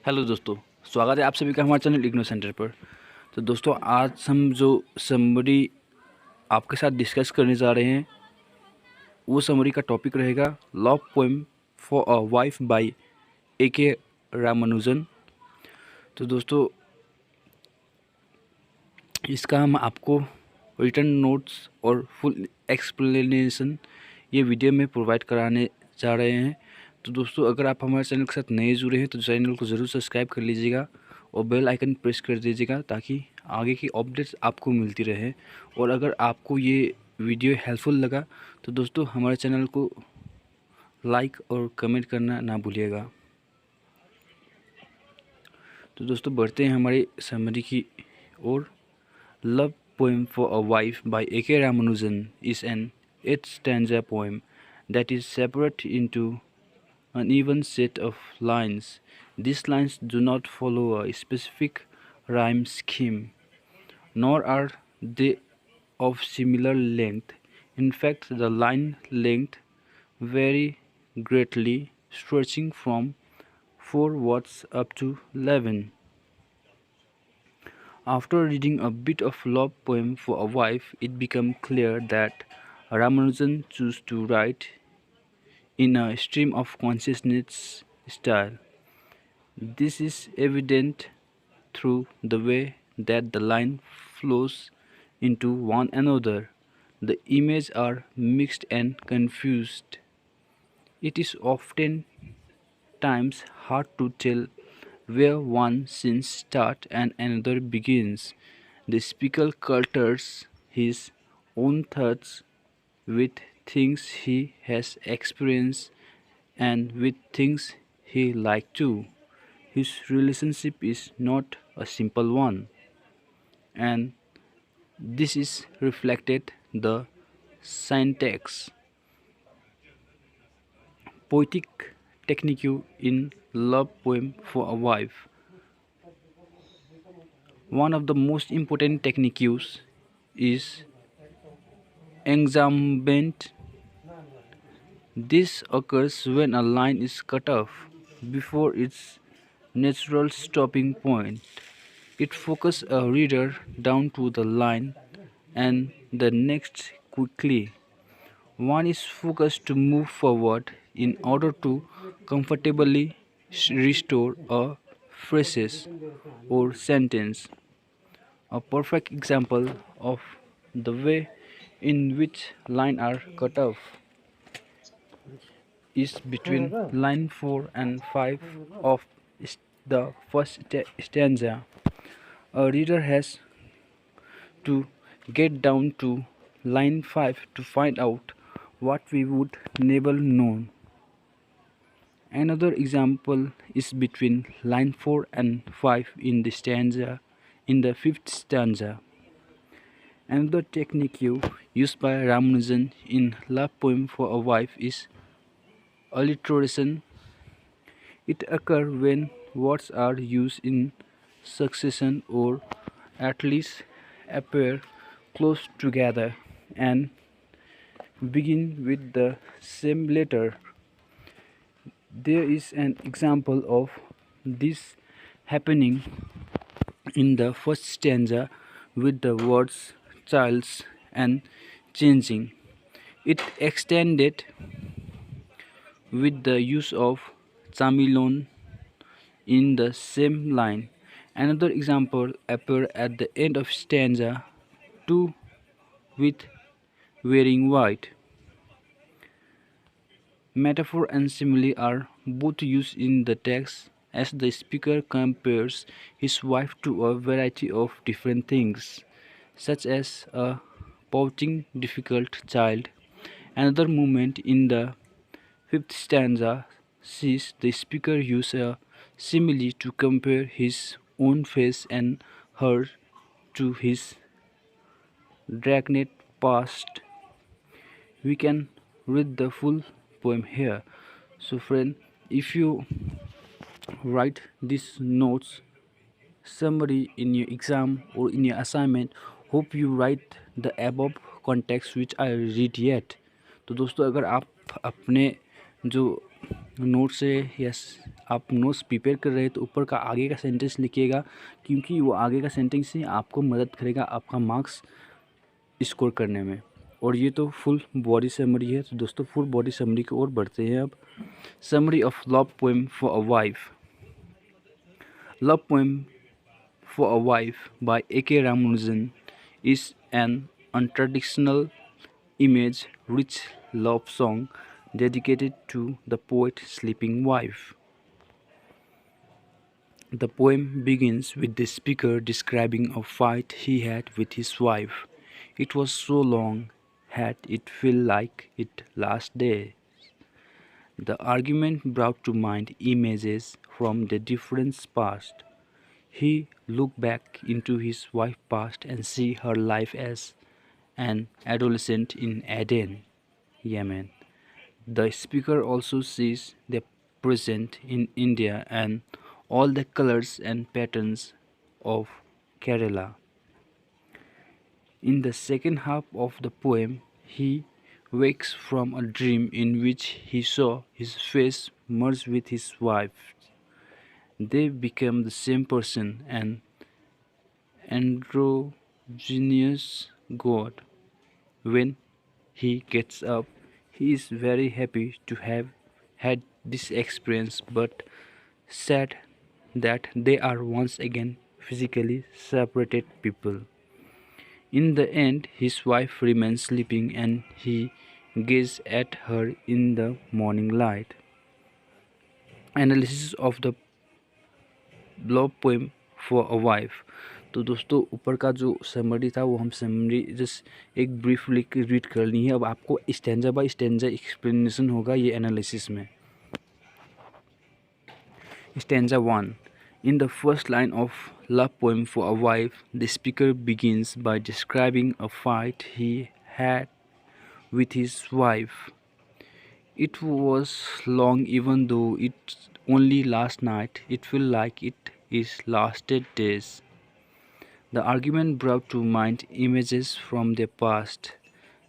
Hello दोस्तों, स्वागत है आप सभी का हमारे चैनल इग्नो सेंटर पर। तो दोस्तों, आज हम जो समरी आपके साथ डिस्कस करने जा रहे हैं वो समरी का टॉपिक रहेगा love poem for a wife by A.K Ramanujan. तो दोस्तों, इसका हम आपको रिटर्न नोट्स और फुल एक्सप्लेनेशन ये वीडियो में प्रोवाइड कराने जा रहे हैं। तो दोस्तों, अगर आप हमारे चैनल के साथ नए जुड़े हैं तो चैनल को ज़रूर सब्सक्राइब कर लीजिएगा और बेल आइकन प्रेस कर दीजिएगा ताकि आगे की अपडेट्स आपको मिलती रहे। और अगर आपको ये वीडियो हेल्पफुल लगा तो दोस्तों हमारे चैनल को लाइक और कमेंट करना ना भूलिएगा। तो दोस्तों, बढ़ते हैं हमारी समरी की ओर। Love poem for a wife by A.K Ramanujan is an 8 stanza poem that is separated into an even set of lines. These lines do not follow a specific rhyme scheme, nor are they of similar length. In fact, the line length vary greatly, stretching from 4 words up to 11. After reading a bit of love poem for a wife, it became clear that Ramanujan chose to write in a stream of consciousness style. This is evident through the way that the line flows into one another. The images are mixed and confused. It is often times hard to tell where one scene starts and another begins. The speaker clutters his own thoughts with things he has experienced and with things he likes too. His relationship is not a simple one, and this is reflected the syntax. Poetic technique in love poem for a wife. One of the most important techniques is Enjambment. This occurs when a line is cut off before its natural stopping point. It focuses a reader down to the line and the next quickly. One is focused to move forward in order to comfortably restore a phrase or sentence. A perfect example of the way in which lines are cut off is between line 4 and 5 of the first stanza. A reader has to get down to line 5 to find out what we would never know. Another example is between line 4 and 5 in the fifth stanza. Another technique used by Ramanujan in Love Poem for a Wife is alliteration. It occurs when words are used in succession or at least appear close together and begin with the same letter. There is an example of this happening in the first stanza with the words child's and changing. It extended with the use of chameleon in the same line. Another example appears at the end of stanza 2 with wearing white. Metaphor and simile are both used in the text as the speaker compares his wife to a variety of different things, such as a pouting, difficult child. Another moment in the fifth stanza sees the speaker use a simile to compare his own face and her to his dragnet past. We can read the full poem here. So friend, if you write these notes summary in your exam or in your assignment, hope you write the above context which I read yet. तो दोस्तों, अगर आप अपने जो note से yes आप notes prepare कर रहे हैं तो ऊपर का आगे का सेंटेंस लिखिएगा, क्योंकि वो आगे का सेंटेंस ही आपको मदद करेगा आपका मार्क्स स्कोर करने में। और ये तो फुल बॉडी समरी है। तो दोस्तों फुल बॉडी समरी की ओर बढ़ते हैं अब। Summary of love poem for a wife. Love poem for a Wife by A.K Ramanujan is an untraditional image-rich love song dedicated to the poet's sleeping wife. The poem begins with the speaker describing a fight he had with his wife. It was so long had it felt like it last day. The argument brought to mind images from the different past. He looked back into his wife's past and see her life as an adolescent in Aden, Yemen. The speaker also sees the present in India and all the colors and patterns of Kerala. In the second half of the poem, he wakes from a dream in which he saw his face merge with his wife. They became the same person, an androgynous god. When he gets up, he is very happy to have had this experience, but sad that they are once again physically separated people. In the end, his wife remains sleeping and he gazes at her in the morning light. Analysis of the love poem for a wife. तो दोस्तों ऊपर का जो summary था वो हम summary just एक brief लिख रीड कर ली है। अब आपको स्टैंजा बाय स्टैंजा एक्सप्लेनेशन होगा ये एनालिसिस में। Stanza 1। In the first line of love poem for a wife, the speaker begins by describing a fight he had with his wife. It was long, even though it only last night. It felt like it is lasted days. The argument brought to mind images from their past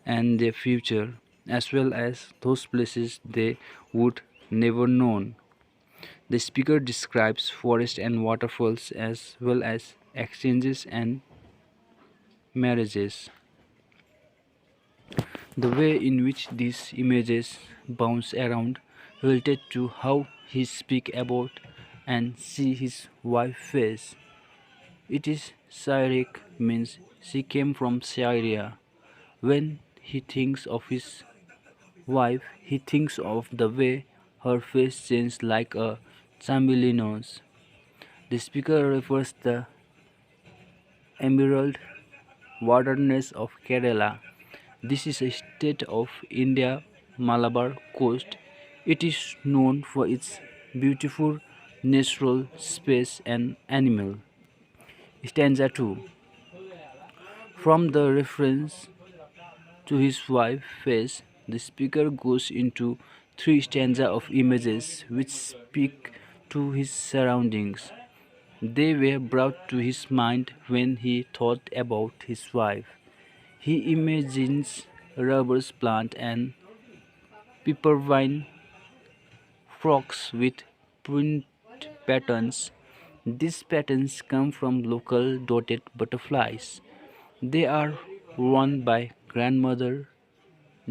and their future, as well as those places they would never known. The speaker describes forests and waterfalls as well as exchanges and marriages. The way in which these images bounce around related to how he speak about and see his wife's face. It is Syriac, means she came from Syria. When he thinks of his wife, he thinks of the way her face changed like a chameleon's. The speaker refers the emerald waterness of Kerala. This is a state of India Malabar coast. It is known for its beautiful natural space and animal. Stanza 2. From the reference to his wife's face, the speaker goes into three stanzas of images which speak to his surroundings. They were brought to his mind when he thought about his wife. He imagines rubber plant and peppervine frocks with print patterns. These patterns come from local dotted butterflies. They are worn by grandmother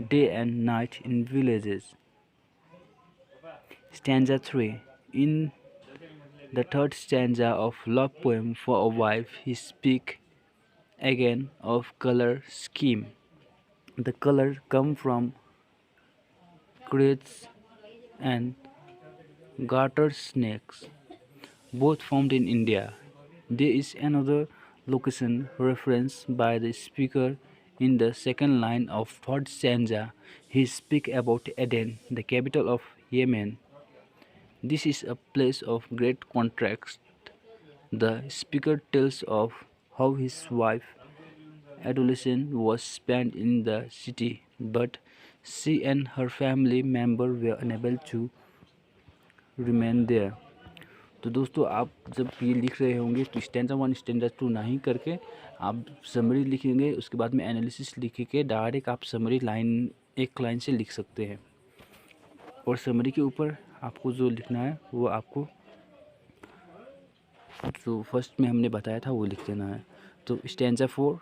day and night in villages. Stanza 3. In the third stanza of love poem for a wife, he speaks again of color scheme. The color come from crates and garter snakes, both found in India. There is another location referenced by the speaker in the second line of third stanza. He speaks about Aden, the capital of Yemen. This is a place of great contrast. The speaker tells of how his wife adolescence was spent in the city, but she and her family member were unable to remain there. तो दोस्तों आप जब ये लिख रहे होंगे तो stanza 1 stanza 2 नहीं करके आप समरी लिखेंगे, उसके बाद में एनालिसिस लिख के डायरेक्ट आप समरी लाइन एक लाइन से लिख सकते हैं। और समरी के ऊपर आपको जो लिखना है वो आपको जो फर्स्ट में हमने बताया था वो लिख देना है। तो stanza 4,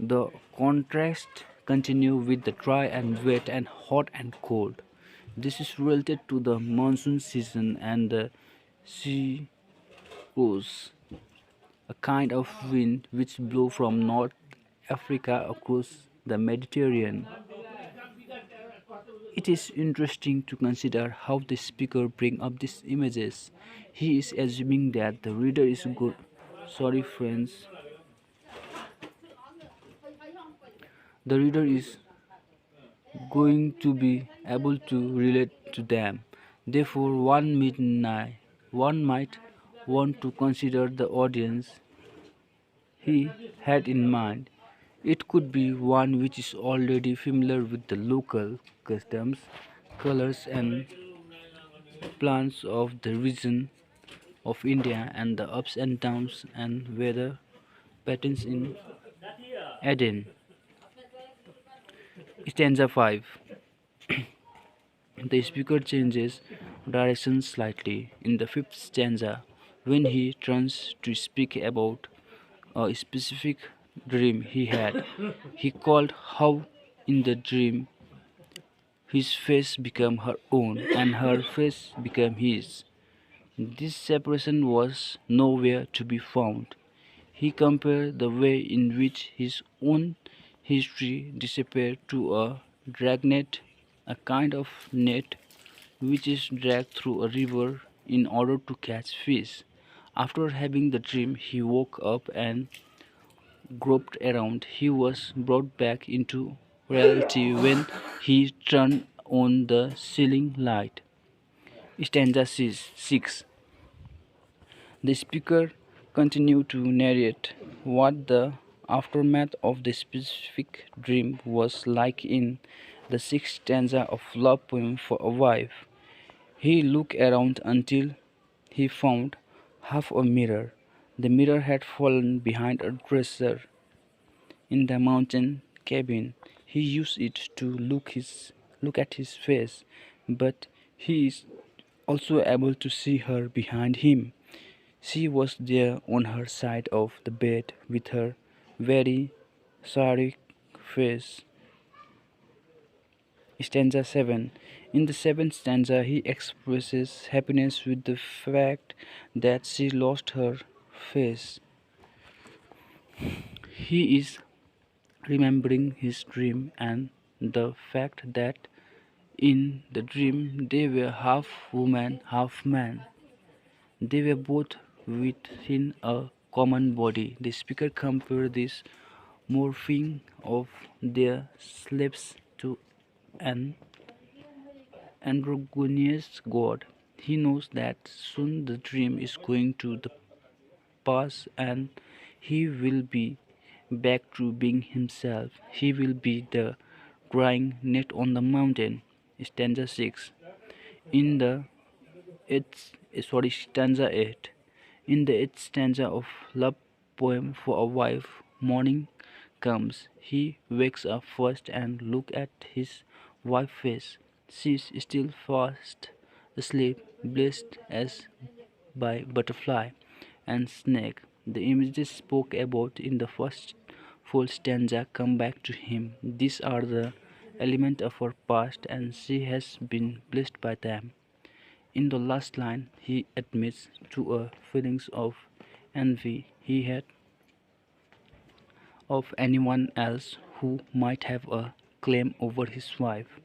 the contrast continue with the dry and wet and hot and cold. This is related to the monsoon season and the sea breeze, a kind of wind which blow from North Africa across the Mediterranean. It is interesting to consider how the speaker bring up these images. He is assuming that the reader is good. Sorry friends. The reader is going to be able to relate to them. Therefore, one might want to consider the audience he had in mind. It could be one which is already familiar with the local customs, colors, and plants of the region of India and the ups and downs and weather patterns in Eden. Stanza 5. The speaker changes direction slightly in the fifth stanza when he turns to speak about a specific dream he had. He called how in the dream his face became her own and her face became his. This separation was nowhere to be found. He compared the way in which his own history disappeared to a dragnet, a kind of net which is dragged through a river in order to catch fish. After having the dream, he woke up and groped around. He was brought back into reality when he turned on the ceiling light. Stanza 6. The speaker continued to narrate what the aftermath of the specific dream was like in the sixth stanza of Love Poem for a Wife. He looked around until he found half a mirror. The mirror had fallen behind a dresser in the mountain cabin. He used it to look at his face, but he is also able to see her behind him. She was there on her side of the bed with her very sorry face. Stanza 7. In the seventh stanza, he expresses happiness with the fact that she lost her face. He is remembering his dream and the fact that in the dream they were half woman, half man. They were both within a common body. The speaker compared this morphing of their slaves to an androgynous god. He knows that soon the dream is going to the pass and he will be back to being himself. He will be the drying net on the mountain. Stanza 6. In the stanza 8. In the eighth stanza of Love Poem for a Wife, morning comes. He wakes up first and look at his wife's face. She is still fast asleep, blessed as by butterfly and snake. The images spoke about in the first full stanza come back to him. These are the elements of her past and she has been blessed by them. In the last line, he admits to a feelings of envy he had of anyone else who might have a claim over his wife.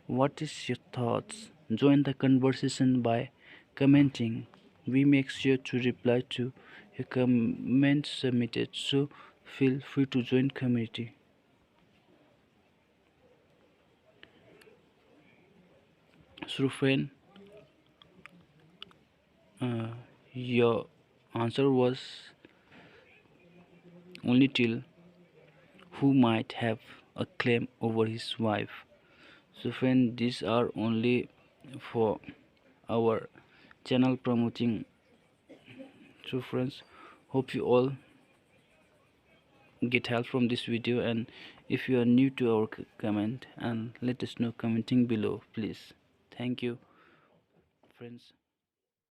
What is your thoughts? Join the conversation by commenting. We make sure to reply to your comments submitted, so feel free to join community. So friend, your answer was only till who might have a claim over his wife. So friend, these are only for our channel promoting. So friends, hope you all get help from this video, and if you are new to our comment, and let us know commenting below, please. Thank you, friends.